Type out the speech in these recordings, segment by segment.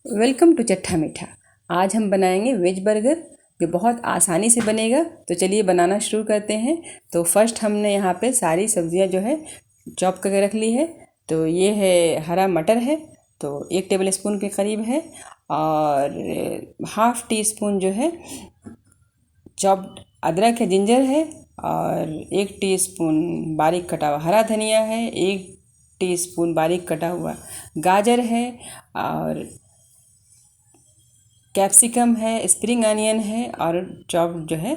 Welcome to चट्टा मीठा। आज हम बनाएंगे वेज बर्गर जो बहुत आसानी से बनेगा। तो चलिए बनाना शुरू करते हैं। तो फर्स्ट हमने यहाँ पे सारी सब्जियाँ जो है चॉप करके रख ली है। तो ये है हरा मटर है, तो 1 टेबल स्पून के करीब है, और हाफ़ टी स्पून जो है चॉप्ड अदरक है, जिंजर है, और 1 टीस्पून बारीक कटा हुआ हरा धनिया है, 1 टीस्पून बारीक कटा हुआ गाजर है, और कैप्सिकम है, स्प्रिंग अनियन है, और चॉप्ड जो है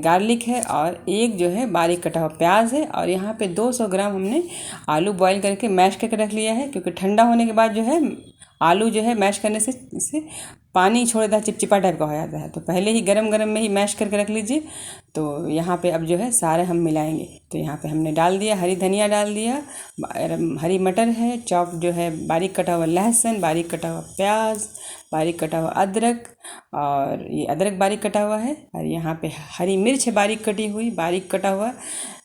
गार्लिक है, और एक जो है बारीक कटा हुआ प्याज है। और यहाँ पे 200 ग्राम हमने आलू बॉईल करके मैश करके रख लिया है, क्योंकि ठंडा होने के बाद जो है आलू जो है मैश करने से इससे पानी छोड़ देता है, चिपचिपा टाइप का हो जाता है। तो पहले ही गरम गरम में ही मैश करके रख लीजिए। तो यहाँ पे अब जो है सारे हम मिलाएंगे। तो यहाँ पे हमने डाल दिया, हरी धनिया डाल दिया, हरी मटर है, चॉप जो है बारीक कटा हुआ लहसुन, बारीक कटा हुआ प्याज, बारीक कटा हुआ अदरक, और ये अदरक बारीक कटा हुआ है, और यहाँ पे हरी मिर्च है बारीक कटी हुई, बारीक कटा हुआ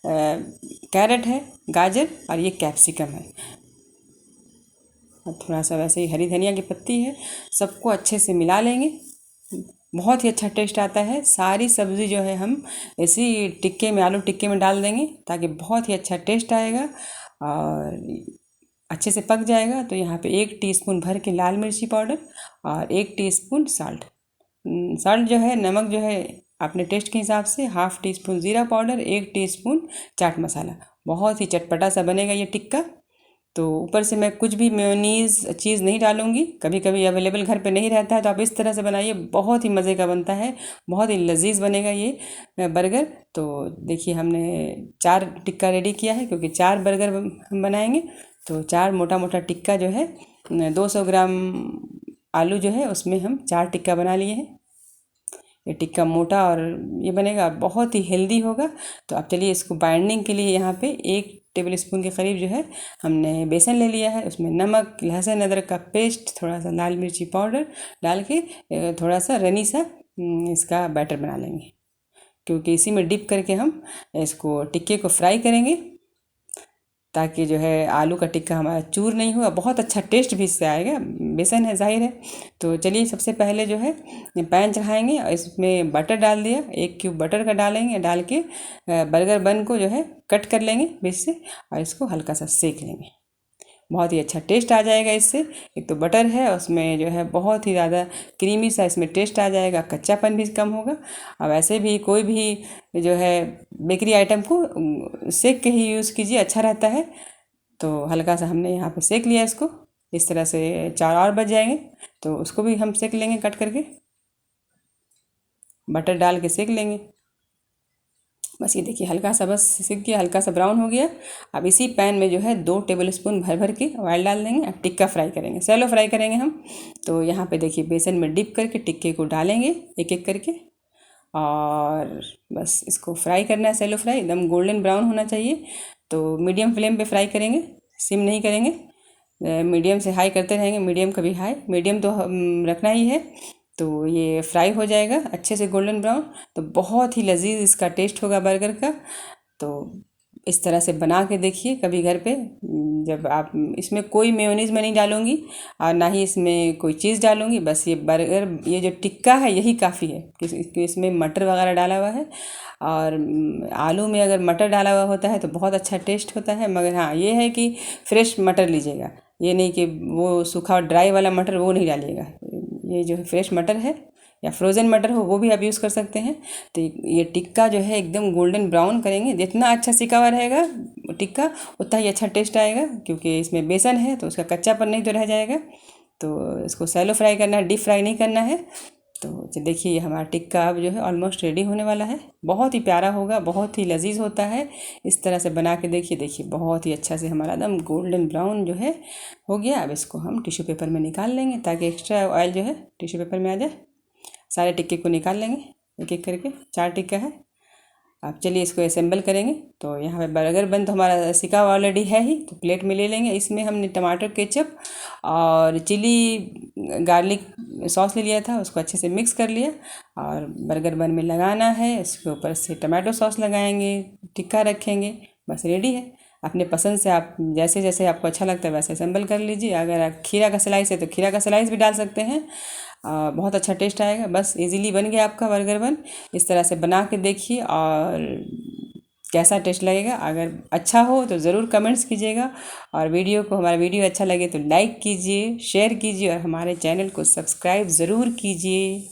कैरेट है, गाजर, और ये कैप्सिकम है, और थोड़ा सा वैसे ही हरी धनिया की पत्ती है। सबको अच्छे से मिला लेंगे। बहुत ही अच्छा टेस्ट आता है। सारी सब्ज़ी जो है हम इसी टिक्के में, आलू टिक्के में डाल देंगे, ताकि बहुत ही अच्छा टेस्ट आएगा और अच्छे से पक जाएगा। तो यहाँ पे 1 टीस्पून भर के लाल मिर्ची पाउडर और 1 टीस्पून साल्ट जो है, नमक जो है अपने टेस्ट के हिसाब से, हाफ़ टी स्पून ज़ीरा पाउडर, 1 टीस्पून चाट मसाला। बहुत ही चटपटा सा बनेगा ये टिक्का। तो ऊपर से मैं कुछ भी मेयोनीज़ चीज़ नहीं डालूँगी। कभी कभी अवेलेबल घर पे नहीं रहता है, तो आप इस तरह से बनाइए, बहुत ही मज़े का बनता है, बहुत ही लजीज बनेगा ये बर्गर। तो देखिए हमने 4 टिक्का रेडी किया है, क्योंकि 4 बर्गर हम बनाएंगे। तो 4 मोटा मोटा टिक्का जो है 200 ग्राम आलू जो है उसमें हम 4 टिक्का बना लिए हैं। ये टिक्का मोटा और ये बनेगा, बहुत ही हेल्दी होगा। तो अब चलिए इसको बाइंडिंग के लिए यहाँ पे 1 टेबल स्पून के करीब जो है हमने बेसन ले लिया है। उसमें नमक, लहसुन अदरक का पेस्ट, थोड़ा सा लाल मिर्ची पाउडर डाल के थोड़ा सा रनी सा इसका बैटर बना लेंगे, क्योंकि इसी में डिप करके हम इसको टिक्के को फ्राई करेंगे, ताकि जो है आलू का टिक्का हमारा चूर नहीं हुआ, बहुत अच्छा टेस्ट भी इससे आएगा। बेसन है, जाहिर है। तो चलिए सबसे पहले जो है पैन चढ़ाएंगे और इसमें बटर डाल दिया, 1 क्यूब बटर का डालेंगे। डाल के बर्गर बन को जो है कट कर लेंगे बीच से, और इसको हल्का सा सेक लेंगे। बहुत ही अच्छा टेस्ट आ जाएगा इससे। एक तो बटर है, उसमें जो है बहुत ही ज़्यादा क्रीमी सा इसमें टेस्ट आ जाएगा, कच्चापन भी कम होगा। और वैसे भी कोई भी जो है बेकरी आइटम को सेक के ही यूज़ कीजिए, अच्छा रहता है। तो हल्का सा हमने यहाँ पे सेक लिया इसको। इस तरह से 4 और बच जाएंगे, तो उसको भी हम सेक लेंगे, कट करके बटर डाल के सेक लेंगे। बस ये देखिए हल्का सा बस सिक गया, हल्का सा ब्राउन हो गया। अब इसी पैन में जो है 2 टेबल स्पून भर भर के ऑयल डाल देंगे। अब टिक्का फ्राई करेंगे, सैलो फ्राई करेंगे हम। तो यहाँ पे देखिए बेसन में डिप करके टिक्के को डालेंगे एक एक करके, और बस इसको फ्राई करना है, सैलो फ्राई, एकदम गोल्डन ब्राउन होना चाहिए। तो मीडियम फ्लेम पे फ्राई करेंगे, सिम नहीं करेंगे। मीडियम से हाई करते रहेंगे, मीडियम कभी हाई, मीडियम तो रखना ही है। तो ये फ्राई हो जाएगा अच्छे से गोल्डन ब्राउन। तो बहुत ही लजीज इसका टेस्ट होगा बर्गर का। तो इस तरह से बना के देखिए कभी घर पे। जब आप इसमें कोई मेयोनीज़ मैं नहीं डालूँगी, और ना ही इसमें कोई चीज़ डालूँगी। बस ये बर्गर, ये जो टिक्का है यही काफ़ी है, क्योंकि इसमें मटर वगैरह डाला हुआ है। और आलू में अगर मटर डाला हुआ होता है तो बहुत अच्छा टेस्ट होता है। मगर हाँ, ये है कि फ्रेश मटर लीजिएगा, ये नहीं कि वो सूखा और ड्राई वाला मटर वो नहीं डालिएगा। ये जो फ्रेश मटर है या फ्रोज़न मटर हो वो भी आप यूज़ कर सकते हैं। तो ये टिक्का जो है एकदम गोल्डन ब्राउन करेंगे। जितना अच्छा सिका हुआ रहेगा टिक्का, उतना ही अच्छा टेस्ट आएगा, क्योंकि इसमें बेसन है तो उसका कच्चापन नहीं तो रह जाएगा। तो इसको सैलो फ्राई करना है, डीप फ्राई नहीं करना है। तो देखिए हमारा टिक्का अब जो है ऑलमोस्ट रेडी होने वाला है। बहुत ही प्यारा होगा, बहुत ही लजीज होता है। इस तरह से बना के देखिए, देखिए बहुत ही अच्छा से हमारा एकदम गोल्डन ब्राउन जो है हो गया। अब इसको हम टिश्यू पेपर में निकाल लेंगे, ताकि एक्स्ट्रा ऑयल जो है टिश्यू पेपर में आ जाए। सारे टिक्के को निकाल लेंगे एक एक करके, 4 टिक्का है। अब चलिए इसको असेंबल करेंगे। तो यहाँ पे बर्गर बन तो हमारा सिका हुआ ऑलरेडी है ही, तो प्लेट में ले लेंगे। इसमें हमने टमाटर केचप और चिली गार्लिक सॉस ले लिया था, उसको अच्छे से मिक्स कर लिया, और बर्गर बन में लगाना है। इसके ऊपर से टमाटो सॉस लगाएंगे, टिक्का रखेंगे, बस रेडी है। अपने पसंद से आप जैसे जैसे आपको अच्छा लगता है वैसे असेंबल कर लीजिए। अगर खीरा का स्लाइस है तो खीरा का स्लाइस भी डाल सकते हैं, बहुत अच्छा टेस्ट आएगा। बस इजीली बन गया आपका बर्गर बन। इस तरह से बना के देखिए और कैसा टेस्ट लगेगा। अगर अच्छा हो तो ज़रूर कमेंट्स कीजिएगा, और हमारा वीडियो अच्छा लगे तो लाइक कीजिए, शेयर कीजिए और हमारे चैनल को सब्सक्राइब ज़रूर कीजिए।